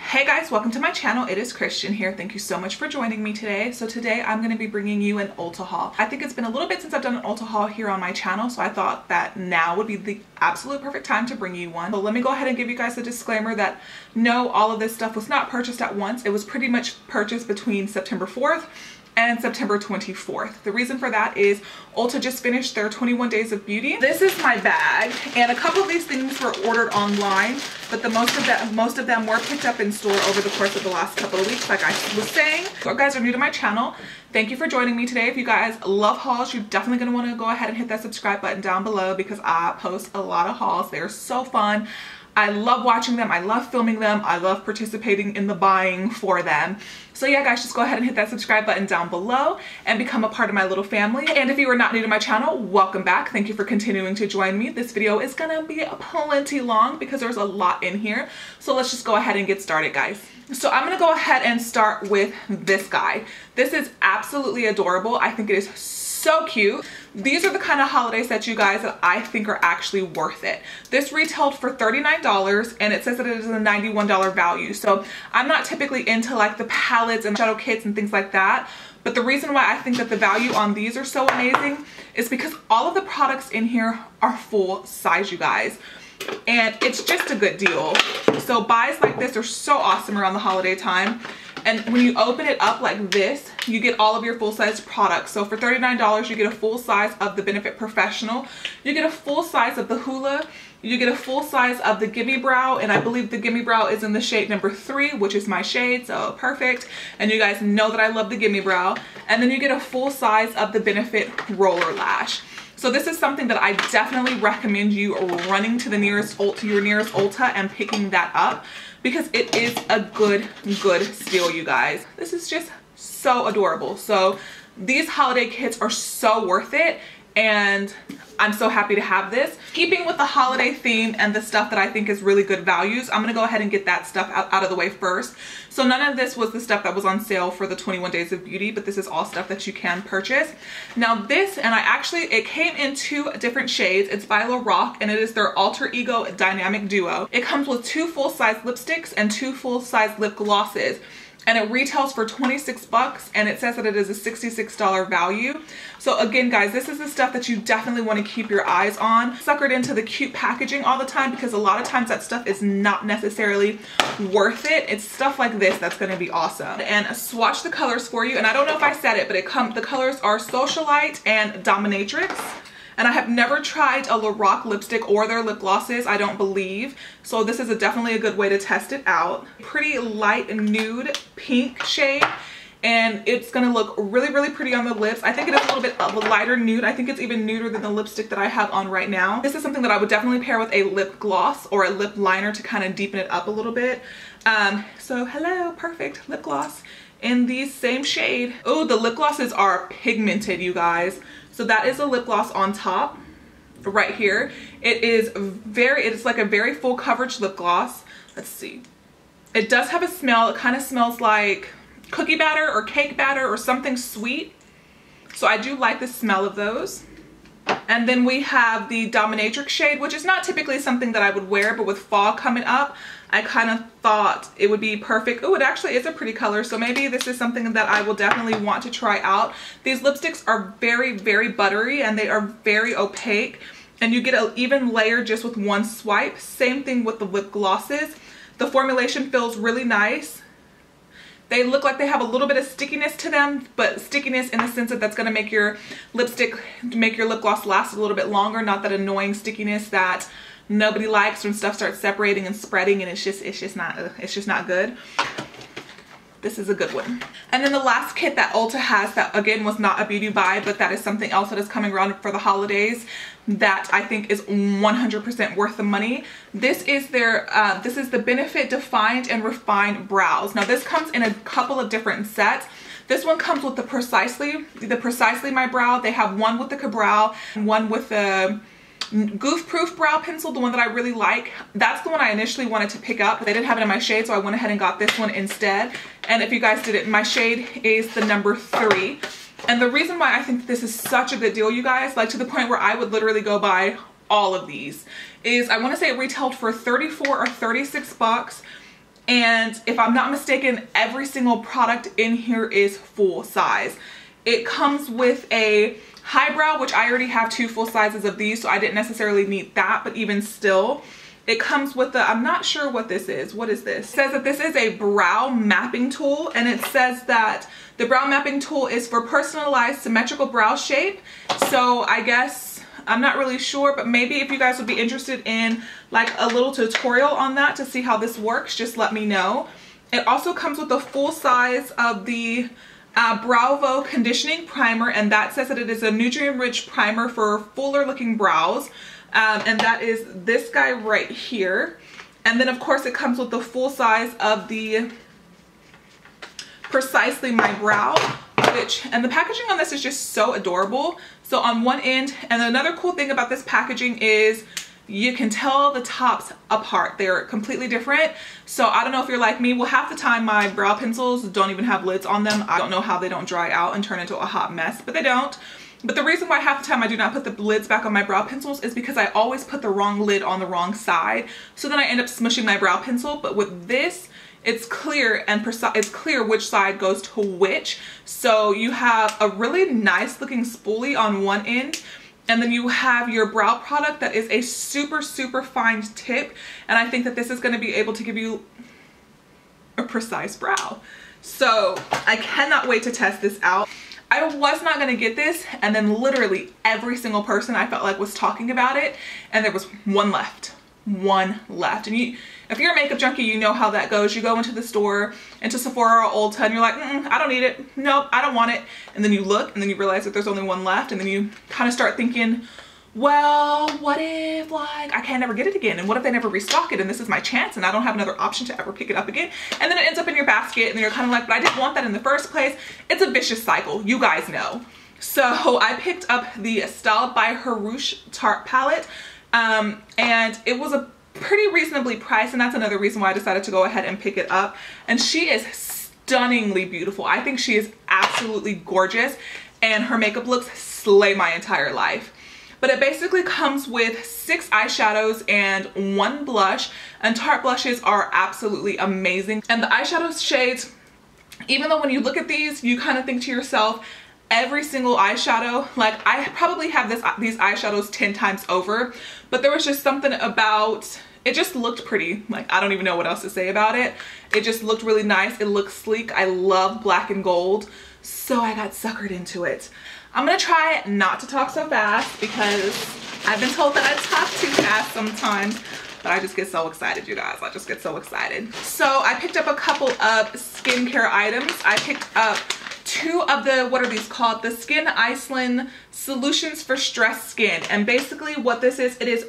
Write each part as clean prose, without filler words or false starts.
Hey guys, welcome to my channel. It is Christian here. Thank you so much for joining me today. So today I'm going to be bringing you an Ulta haul. I think it's been a little bit since I've done an Ulta haul here on my channel, so I thought that now would be the absolute perfect time to bring you one. So let me go ahead and give you guys a disclaimer that no, all of this stuff was not purchased at once. It was pretty much purchased between September 4th and September 24th. The reason for that is Ulta just finished their 21 days of beauty. This is my bag, and a couple of these things were ordered online, but most of them were picked up in store over the course of the last couple of weeks, like I was saying. If you guys are new to my channel, thank you for joining me today. If you guys love hauls, you're definitely gonna wanna go ahead and hit that subscribe button down below because I post a lot of hauls. They're so fun. I love watching them, I love filming them, I love participating in the buying for them. So yeah guys, just go ahead and hit that subscribe button down below and become a part of my little family. And if you are not new to my channel, welcome back. Thank you for continuing to join me. This video is gonna be plenty long because there's a lot in here. So let's just go ahead and get started, guys. So I'm gonna go ahead and start with this guy. This is absolutely adorable. I think it is so cute. These are the kind of holiday sets, you guys, that I think are actually worth it. This retailed for $39 and it says that it is a $91 value. So I'm not typically into like the palettes and shadow kits and things like that. But the reason why I think that the value on these are so amazing is because all of the products in here are full size, you guys. And it's just a good deal. So buys like this are so awesome around the holiday time. And when you open it up like this, you get all of your full-size products. So for $39, you get a full size of the Benefit Professional. You get a full size of the Hula. You get a full size of the Gimme Brow. And I believe the Gimme Brow is in the shade number 3, which is my shade. So perfect. And you guys know that I love the Gimme Brow. And then you get a full size of the Benefit Roller Lash. So this is something that I definitely recommend you running to the nearest your nearest Ulta and picking that up because it is a good steal, you guys. This is just so adorable. So these holiday kits are so worth it and I'm so happy to have this. Keeping with the holiday theme and the stuff that I think is really good values, I'm gonna go ahead and get that stuff out of the way first. So none of this was the stuff that was on sale for the 21 days of beauty, but this is all stuff that you can purchase. Now this, and it came in 2 different shades. It's by Lorac and it is their Alter Ego Dynamic Duo. It comes with 2 full-size lipsticks and 2 full-size lip glosses. And it retails for 26 bucks and it says that it is a $66 value. So again guys, this is the stuff that you definitely want to keep your eyes on. Suckered into the cute packaging all the time because a lot of times that stuff is not necessarily worth it. It's stuff like this that's going to be awesome. And swatch the colors for you, and I don't know if I said it, but the colors are Socialite and Dominatrix. And I have never tried a Lorac lipstick or their lip glosses, I don't believe. So this is definitely a good way to test it out. Pretty light nude pink shade. And it's gonna look really pretty on the lips. I think it is a little bit of a lighter nude. I think it's even nuder than the lipstick that I have on right now. This is something that I would definitely pair with a lip gloss or a lip liner to kind of deepen it up a little bit. So hello, perfect lip gloss in the same shade. Oh, the lip glosses are pigmented, you guys. So that is a lip gloss on top right here. It's like a very full coverage lip gloss. Let's see. It does have a smell. It kind of smells like cookie batter or cake batter or something sweet. So I do like the smell of those. And then we have the Dominatrix shade, which is not typically something that I would wear, but with fall coming up, I kind of thought it would be perfect. Oh, it actually is a pretty color, so maybe this is something that I will definitely want to try out. These lipsticks are very buttery and they are very opaque, and you get an even layer just with one swipe. Same thing with the lip glosses. The formulation feels really nice. They look like they have a little bit of stickiness to them, but stickiness in the sense that that's going to make your lip gloss last a little bit longer, not that annoying stickiness that nobody likes when stuff starts separating and spreading and it's just not good. This is a good one. And then the last kit that Ulta has that again was not a beauty buy, but that is something else that is coming around for the holidays that I think is 100% worth the money. This is the Benefit Defined and Refined Brows. Now this comes in a couple of different sets. This one comes with the Precisely My Brow. They have one with the Ka-Brow and one with the Goof Proof brow pencil, the one that I really like. That's the one I initially wanted to pick up. They didn't have it in my shade, so I went ahead and got this one instead. And if you guys didn't, my shade is the number 3. And the reason why I think this is such a good deal, you guys, like to the point where I would literally go buy all of these, is I want to say it retailed for 34 or 36 bucks. And if I'm not mistaken, every single product in here is full size. It comes with a highbrow, which I already have 2 full sizes of these, so I didn't necessarily need that, but even still, it comes with the, I'm not sure what this is. What is this? It says that this is a brow mapping tool, and it says that the brow mapping tool is for personalized symmetrical brow shape. So I guess, I'm not really sure, but maybe if you guys would be interested in like a little tutorial on that to see how this works, just let me know. It also comes with a full size of the Bravo conditioning primer, and that says that it is a nutrient rich primer for fuller looking brows. And that is this guy right here. And then of course it comes with the full size of the Precisely My Brow, and the packaging on this is just so adorable. So on one end, and another cool thing about this packaging is you can tell the tops apart. They're completely different. So I don't know if you're like me. Well, half the time my brow pencils don't even have lids on them. I don't know how they don't dry out and turn into a hot mess, but they don't. But the reason why half the time I do not put the lids back on my brow pencils is because I always put the wrong lid on the wrong side. So then I end up smushing my brow pencil. But with this, it's clear and precise. It's clear which side goes to which. So you have a really nice looking spoolie on one end, and then you have your brow product that is a super, super fine tip. And I think that this is going to be able to give you a precise brow. So I cannot wait to test this out. I was not going to get this, and then literally every single person I felt like was talking about it, and there was one left. And if you're a makeup junkie, you know how that goes. You go into the store, into Sephora or Ulta, and you're like, I don't need it. Nope, I don't want it. And then you look, and then you realize that there's only one left, and then you kind of start thinking, well, what if like I can't ever get it again? And what if they never restock it and this is my chance and I don't have another option to ever pick it up again? And then it ends up in your basket, and then you're kind of like, but I didn't want that in the first place. It's a vicious cycle, you guys know. So I picked up the Styled by Harush Tarte palette, and it was a pretty reasonably priced, and that's another reason why I decided to go ahead and pick it up. And she is stunningly beautiful. I think she is absolutely gorgeous, and her makeup looks slay my entire life. But it basically comes with 6 eyeshadows and 1 blush, and Tarte blushes are absolutely amazing. And the eyeshadow shades, even though when you look at these, you kind of think to yourself, every single eyeshadow, like I probably have these eyeshadows 10 times over, but there was just something about, it just looked pretty. Like, I don't even know what else to say about it. It just looked really nice. It looked sleek. I love black and gold, so I got suckered into it. I'm gonna try not to talk so fast because I've been told that I talk too fast sometimes, but I just get so excited, you guys. I just get so excited. So I picked up a couple of skincare items. I picked up 2 of the, what are these called? The Skin Iceland Solutions for Stressed Skin. And basically what this is, it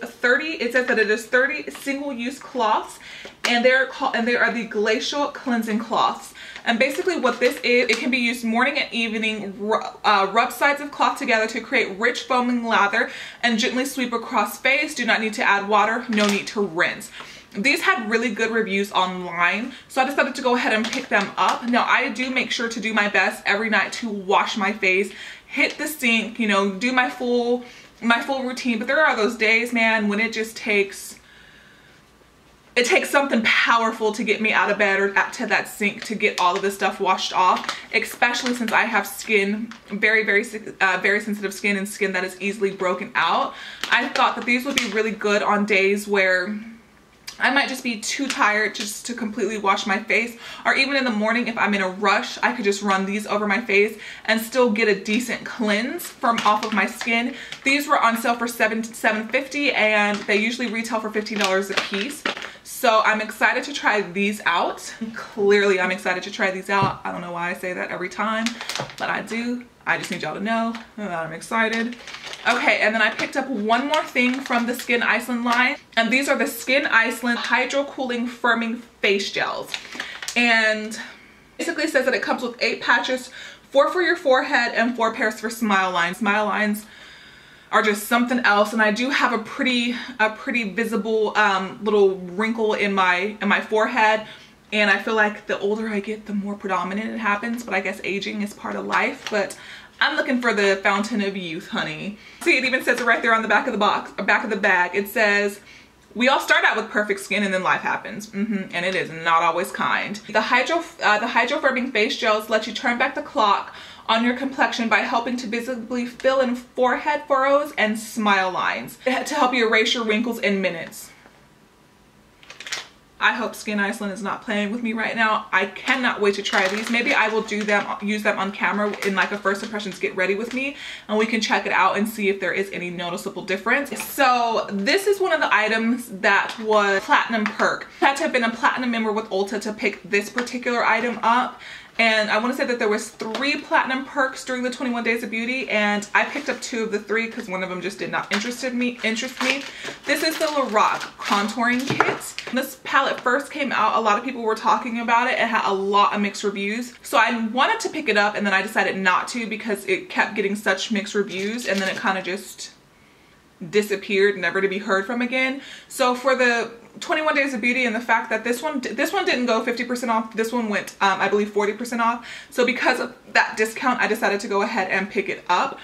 says that it is 30 single-use cloths, and they are the glacial cleansing cloths. And basically what this is, it can be used morning and evening. Rub sides of cloth together to create rich foaming lather and gently sweep across face. Do not need to add water, no need to rinse. These had really good reviews online, so I decided to go ahead and pick them up. Now I do make sure to do my best every night to wash my face, hit the sink, you know, do my full routine. But there are those days, man, when it just takes something powerful to get me out of bed or to that sink to get all of this stuff washed off, especially since I have skin, very sensitive skin, and skin that is easily broken out. I thought that these would be really good on days where I might just be too tired just to completely wash my face, or even in the morning if I'm in a rush, I could just run these over my face and still get a decent cleanse from off of my skin. These were on sale for $7.50, and they usually retail for $15 a piece. So I'm excited to try these out. Clearly I'm excited to try these out. I don't know why I say that every time, but I do. I just need y'all to know that I'm excited. Okay, and then I picked up one more thing from the Skin Iceland line, and these are the Skin Iceland Hydro Cooling Firming Face Gels. And basically says that it comes with 8 patches, 4 for your forehead and 4 pairs for smile lines. Smile lines are just something else, and I do have a pretty visible little wrinkle in my forehead, and I feel like the older I get, the more predominant it happens, but I guess aging is part of life. But I'm looking for the fountain of youth, honey. See, it even says it right there on the back of the box, back of the bag. It says, We all start out with perfect skin and then life happens, and it is not always kind. The hydrofurbing face gels let you turn back the clock on your complexion by helping to visibly fill in forehead furrows and smile lines to help you erase your wrinkles in minutes. I hope Skin Iceland is not playing with me right now. I cannot wait to try these. Maybe I will use them on camera in like a first impressions get ready with me, and we can check it out and see if there is any noticeable difference. So this is one of the items that was platinum perk. I had to have been a platinum member with Ulta to pick this particular item up. And I want to say that there was 3 platinum perks during the 21 Days of Beauty, and I picked up 2 of the 3 because one of them just did not interest me. This is the Lorac contouring kit. When this palette first came out, a lot of people were talking about it. It had a lot of mixed reviews. So I wanted to pick it up, and then I decided not to because it kept getting such mixed reviews, and then it kind of just disappeared, never to be heard from again. So for the 21 Days of Beauty and the fact that this one didn't go 50% off, this one went I believe 40% off. So because of that discount, I decided to go ahead and pick it up.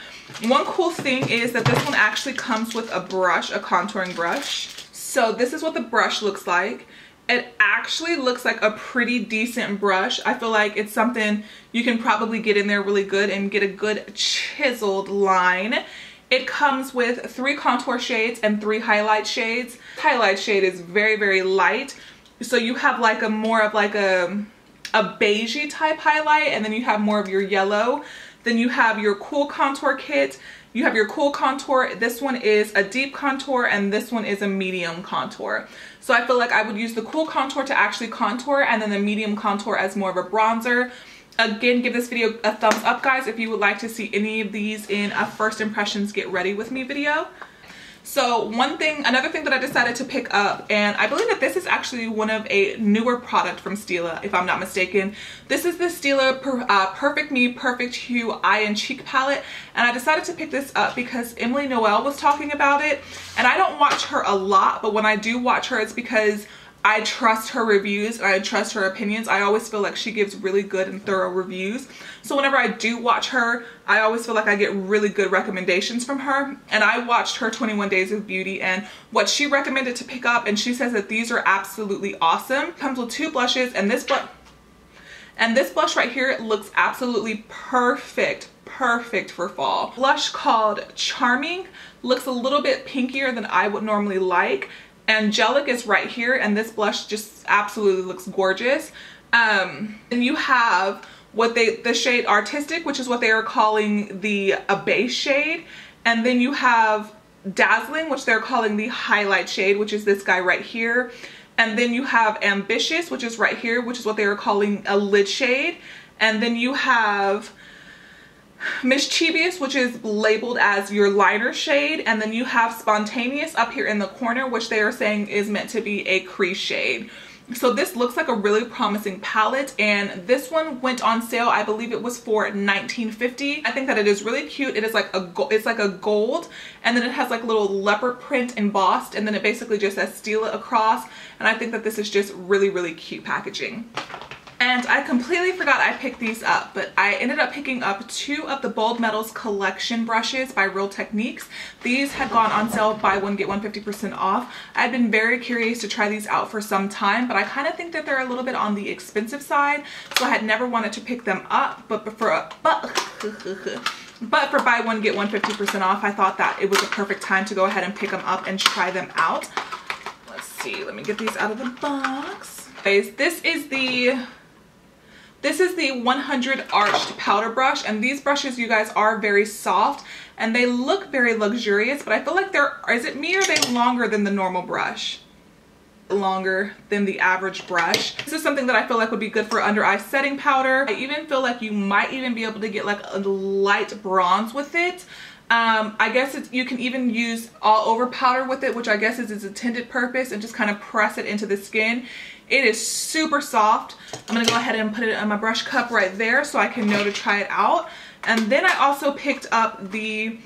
One cool thing is that this one actually comes with a brush, a contouring brush. So this is what the brush looks like. It actually looks like a pretty decent brush. I feel like it's something you can probably get in there really good and get a good chiseled line. It comes with 3 contour shades and 3 highlight shades. Highlight shade is very, very light. So you have like a more of like a beigey type highlight, and then you have more of your yellow. Then you have your cool contour kit. You have your cool contour. This one is a deep contour, and this one is a medium contour. So I feel like I would use the cool contour to actually contour, and then the medium contour as more of a bronzer. Again, give this video a thumbs up, guys, if you would like to see any of these in a first impressions get ready with me video. So another thing that I decided to pick up, and I believe that this is actually one of a newer product from Stila, if I'm not mistaken. This is the Stila Perfect Me Perfect Hue Eye and Cheek Palette, and I decided to pick this up because Emily Noel was talking about it, and I don't watch her a lot, but when I do watch her, it's because I trust her reviews and I trust her opinions. I always feel like she gives really good and thorough reviews. So whenever I do watch her, I always feel like I get really good recommendations from her. And I watched her 21 Days of Beauty and what she recommended to pick up, and she says that these are absolutely awesome. Comes with 2 blushes, and this blush right here looks absolutely perfect for fall. Blush called Charming looks a little bit pinkier than I would normally like. Angelic is right here, and this blush just absolutely looks gorgeous. And you have the shade Artistic, which is what they are calling a base shade, and then you have Dazzling, which they're calling the highlight shade, which is this guy right here, and then you have Ambitious, which is right here, which is what they are calling a lid shade, and then you have Mischievous, which is labeled as your liner shade, and then you have Spontaneous up here in the corner, which they are saying is meant to be a crease shade. So this looks like a really promising palette, and this one went on sale. I believe it was for $19.50. I think that it is really cute. It is like it's like a gold, and then it has like little leopard print embossed, and then it basically just says Stila across, and I think that this is just really, really cute packaging. And I completely forgot I picked these up, but I ended up picking up 2 of the Bold Metals collection brushes by Real Techniques. These had gone on sale, buy one get one 50% off. I've been very curious to try these out for some time, but I kind of think that they're a little bit on the expensive side, so I had never wanted to pick them up. But for buy one get one 50% off, I thought that it was a perfect time to go ahead and pick them up and try them out. Let's see, let me get these out of the box. Guys, this is the 100 Arched Powder Brush, and these brushes, you guys, are very soft and they look very luxurious, but I feel like is it me or are they longer than the normal brush? Longer than the average brush. This is something that I feel like would be good for under eye setting powder. I even feel like you might even be able to get like a light bronze with it. I guess you can even use all over powder with it, which I guess is its intended purpose, and just kind of press it into the skin. It is super soft. I'm gonna go ahead and put it in my brush cup right there so I can know to try it out. And then I also picked up the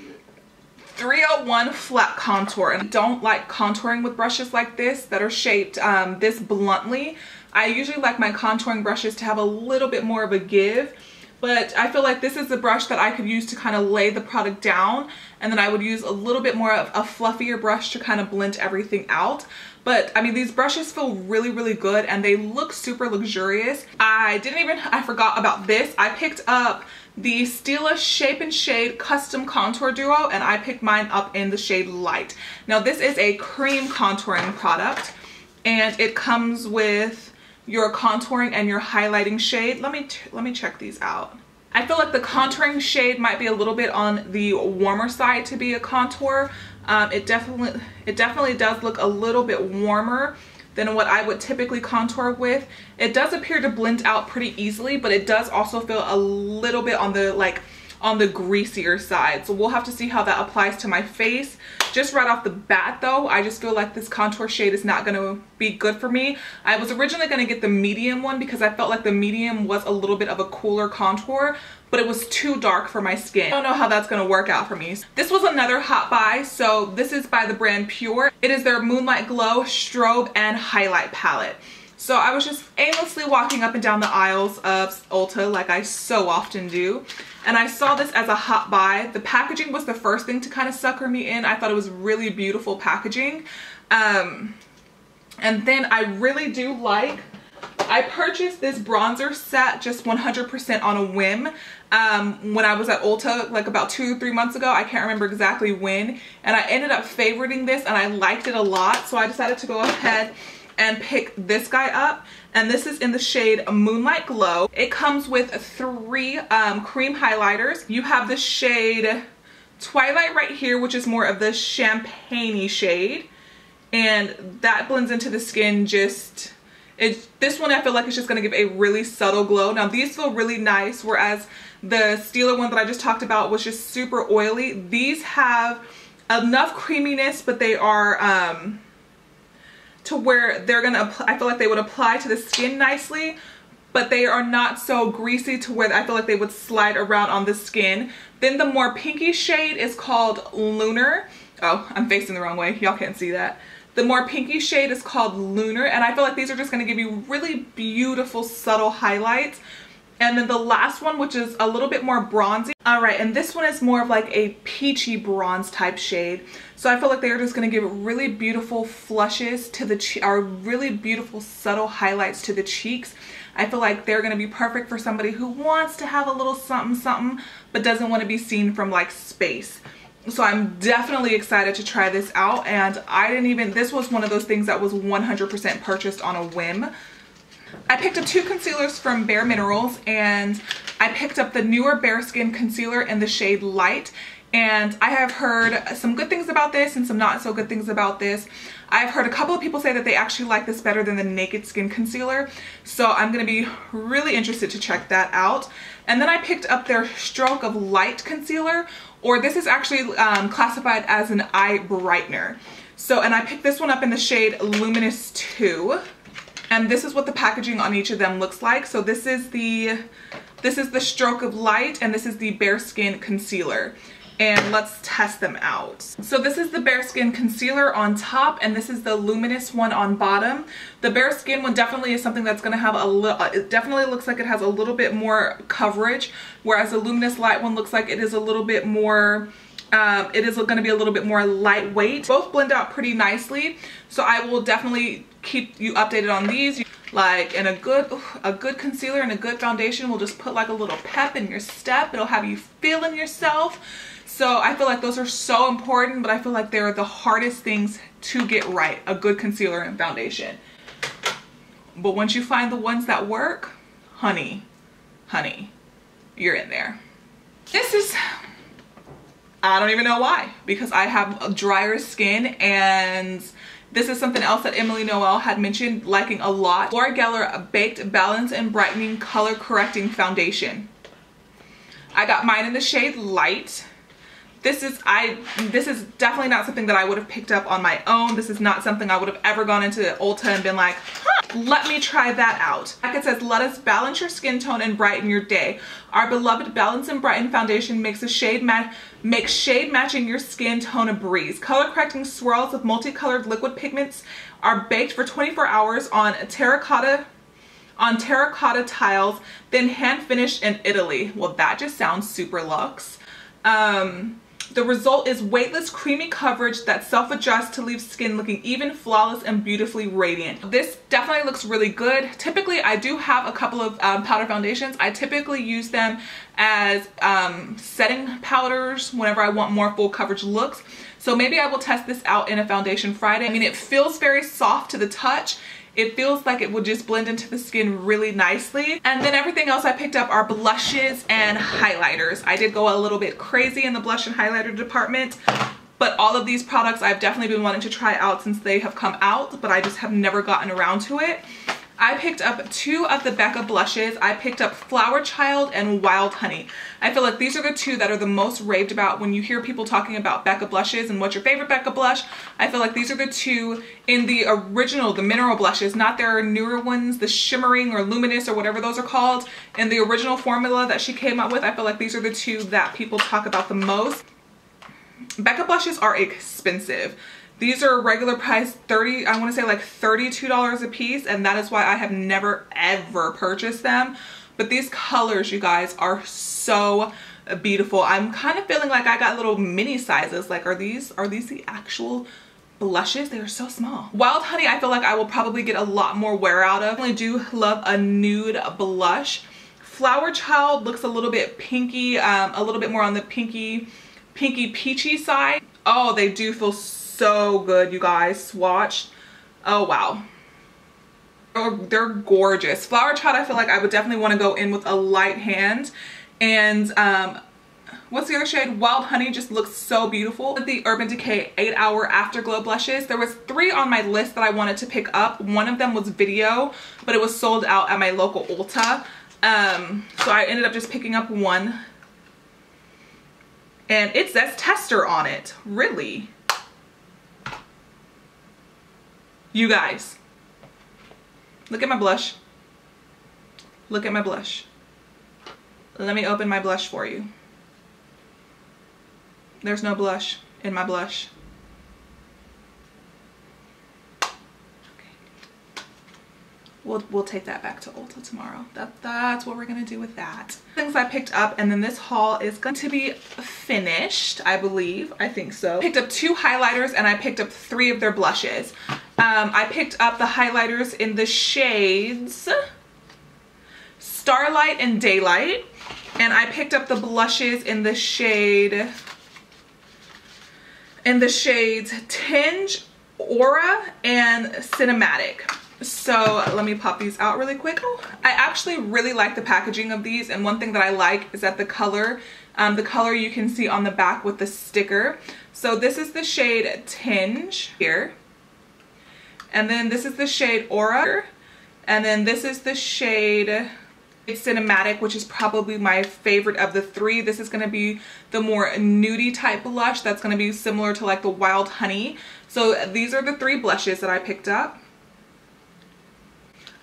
301 Flat Contour, and I don't like contouring with brushes like this that are shaped this bluntly. I usually like my contouring brushes to have a little bit more of a give. but I feel like this is the brush that I could use to kind of lay the product down, and then I would use a little bit more of a fluffier brush to kind of blend everything out. But I mean, these brushes feel really, really good and they look super luxurious. I forgot about this. I picked up the Stila Shape and Shade Custom Contour Duo, and I picked mine up in the shade Light. Now this is a cream contouring product, and it comes with your contouring and your highlighting shade. Let me check these out. I feel like the contouring shade might be a little bit on the warmer side to be a contour. It definitely does look a little bit warmer than what I would typically contour with. It does appear to blend out pretty easily, but it does also feel a little bit on the greasier side. So we'll have to see how that applies to my face. Just right off the bat though, I just feel like this contour shade is not gonna be good for me. I was originally gonna get the medium one because I felt like the medium was a little bit of a cooler contour, but it was too dark for my skin. I don't know how that's gonna work out for me. This was another hot buy. So this is by the brand Pure. It is their Moonlight Glow Strobe and Highlight Palette. So I was just aimlessly walking up and down the aisles of Ulta like I so often do, and I saw this as a hot buy. The packaging was the first thing to kind of sucker me in. I thought it was really beautiful packaging. And then I really do I purchased this bronzer set just 100% on a whim when I was at Ulta like about 2 or 3 months ago. I can't remember exactly when, and I ended up favoriting this and I liked it a lot, so I decided to go ahead and pick this guy up, and this is in the shade Moonlight Glow. It comes with 3 cream highlighters. You have the shade Twilight right here, which is more of the champagne-y shade, and that blends into the skin just, this one I feel like it's just gonna give a really subtle glow. Now these feel really nice, whereas the Stila one that I just talked about was just super oily. These have enough creaminess, but they are to where they're gonna, I feel like they would apply to the skin nicely, but they are not so greasy to where I feel like they would slide around on the skin. Then the more pinky shade is called Lunar. Oh, I'm facing the wrong way. Y'all can't see that. The more pinky shade is called Lunar, and I feel like these are just gonna give you really beautiful, subtle highlights. And then the last one, which is a little bit more bronzy. All right, and this one is more of like a peachy bronze type shade. So I feel like they're just gonna give really beautiful flushes to the or really beautiful subtle highlights to the cheeks. I feel like they're gonna be perfect for somebody who wants to have a little something something, but doesn't wanna be seen from like space. So I'm definitely excited to try this out, and this was one of those things that was 100% purchased on a whim. I picked up 2 concealers from Bare Minerals, and I picked up the newer Bare Skin Concealer in the shade Light, and I have heard some good things about this and some not so good things about this. I've heard a couple of people say that they actually like this better than the Naked Skin Concealer, so I'm going to be really interested to check that out. And then I picked up their Stroke of Light Concealer, or this is actually classified as an eye brightener. So, and I picked this one up in the shade Luminous 2. And this is what the packaging on each of them looks like. So this is the Stroke of Light, and this is the Bare Skin Concealer. And let's test them out. So this is the Bare Skin Concealer on top, and this is the Luminous one on bottom. The Bare Skin one definitely is something that's gonna have a little, it definitely looks like it has a little bit more coverage, whereas the Luminous Light one looks like it is a little bit more, it is going to be a little bit more lightweight. Both blend out pretty nicely, so I will definitely keep you updated on these. Like, in a good concealer and a good foundation will just put like a little pep in your step. It'll have you feeling yourself. So I feel like those are so important, but I feel like they're the hardest things to get right, a good concealer and foundation. But once you find the ones that work, honey, you're in there. This is, I don't even know why, because I have a drier skin, and this is something else that Emily Noel had mentioned liking a lot. Laura Geller Baked Balance and Brightening Color Correcting Foundation. I got mine in the shade Light. This is definitely not something that I would have picked up on my own. This is not something I would have ever gone into Ulta and been like, huh, let me try that out. Like it says, let us balance your skin tone and brighten your day. Our beloved Balance and Brighten Foundation makes shade matching your skin tone a breeze. Color correcting swirls of multicolored liquid pigments are baked for 24 hours on on terracotta tiles, then hand finished in Italy. Well, that just sounds super luxe. The result is weightless, creamy coverage that self-adjusts to leave skin looking even, flawless, and beautifully radiant. This definitely looks really good. Typically, I do have a couple of powder foundations. I typically use them as setting powders whenever I want more full coverage looks. So maybe I will test this out in a foundation Friday. I mean, it feels very soft to the touch. It feels like it would just blend into the skin really nicely. And then everything else I picked up are blushes and highlighters. I did go a little bit crazy in the blush and highlighter department, but all of these products I've definitely been wanting to try out since they have come out, but I just have never gotten around to it. I picked up 2 of the Becca blushes. I picked up Flower Child and Wild Honey. I feel like these are the 2 that are the most raved about when you hear people talking about Becca blushes and what's your favorite Becca blush. I feel like these are the 2 in the original, the mineral blushes, not their newer ones, the shimmering or luminous or whatever those are called. In the original formula that she came up with, I feel like these are the 2 that people talk about the most. Becca blushes are expensive. These are regular price I want to say like $32 a piece, and that is why I have never ever purchased them. But these colors, you guys, are so beautiful. I'm kind of feeling like I got little mini sizes. Like, are these the actual blushes? They are so small. Wild Honey, I feel like I will probably get a lot more wear out of. I really do love a nude blush. Flower Child looks a little bit pinky, a little bit more on the pinky peachy side. Oh, they do feel so good, you guys. Swatched. Oh wow. Oh, they're gorgeous. Flower Child, I feel like I would definitely want to go in with a light hand. And what's the other shade? Wild Honey just looks so beautiful. The Urban Decay 8-Hour Afterglow blushes. There was 3 on my list that I wanted to pick up. One of them was Video, but it was sold out at my local Ulta. So I ended up just picking up one. And it says tester on it. Really? You guys, look at my blush. Look at my blush. Let me open my blush for you. There's no blush in my blush. We'll take that back to Ulta tomorrow. That's what we're gonna do with that. Things I picked up, and then this haul is going to be finished, I believe. I think so. I picked up 2 highlighters and I picked up 3 of their blushes. I picked up the highlighters in the shades Starlight and Daylight, and I picked up the blushes in the shades Tinge, Aura, and Cinematic. So let me pop these out really quick. Oh, I actually really like the packaging of these, and one thing that I like is that the color you can see on the back with the sticker. So this is the shade Tinge here, and then this is the shade Aura, and then this is the shade Cinematic, which is probably my favorite of the 3. This is going to be the more nudie type blush that's going to be similar to like the Wild Honey. So these are the 3 blushes that I picked up.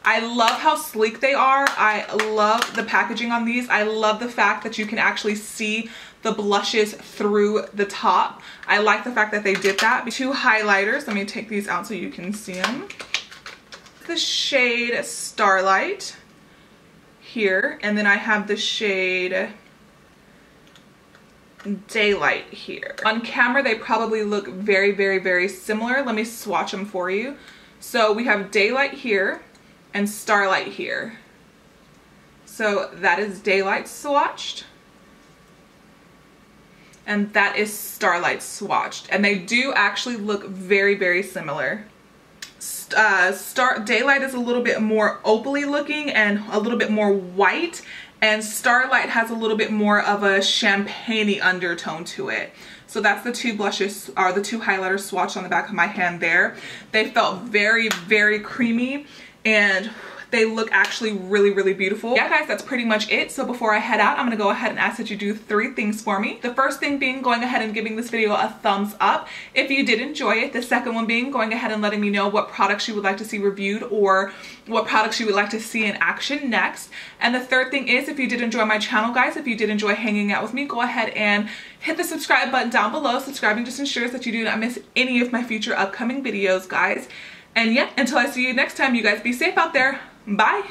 I love how sleek they are. I love the packaging on these. I love the fact that you can actually see the blushes through the top. I like the fact that they did that. 2 highlighters. Let me take these out so you can see them. The shade Starlight here, and then I have the shade Daylight here. On camera, they probably look very, very, very similar. Let me swatch them for you. So we have Daylight here and Starlight here. So that is Daylight swatched, and that is Starlight swatched, and they do actually look very, very similar. Daylight is a little bit more opally looking and a little bit more white, and Starlight has a little bit more of a champagne-y undertone to it. So that's the 2 blushes, or the 2 highlighters swatched on the back of my hand there. They felt very, very creamy, and they look actually really, really beautiful. Yeah, guys, that's pretty much it. So before I head out, I'm gonna go ahead and ask that you do 3 things for me. The first thing being going ahead and giving this video a thumbs up if you did enjoy it. The second one being going ahead and letting me know what products you would like to see reviewed or what products you would like to see in action next. And the third thing is, if you did enjoy my channel, guys, if you did enjoy hanging out with me, go ahead and hit the subscribe button down below. Subscribing just ensures that you do not miss any of my future upcoming videos, guys. And yeah, until I see you next time, you guys be safe out there. Bye.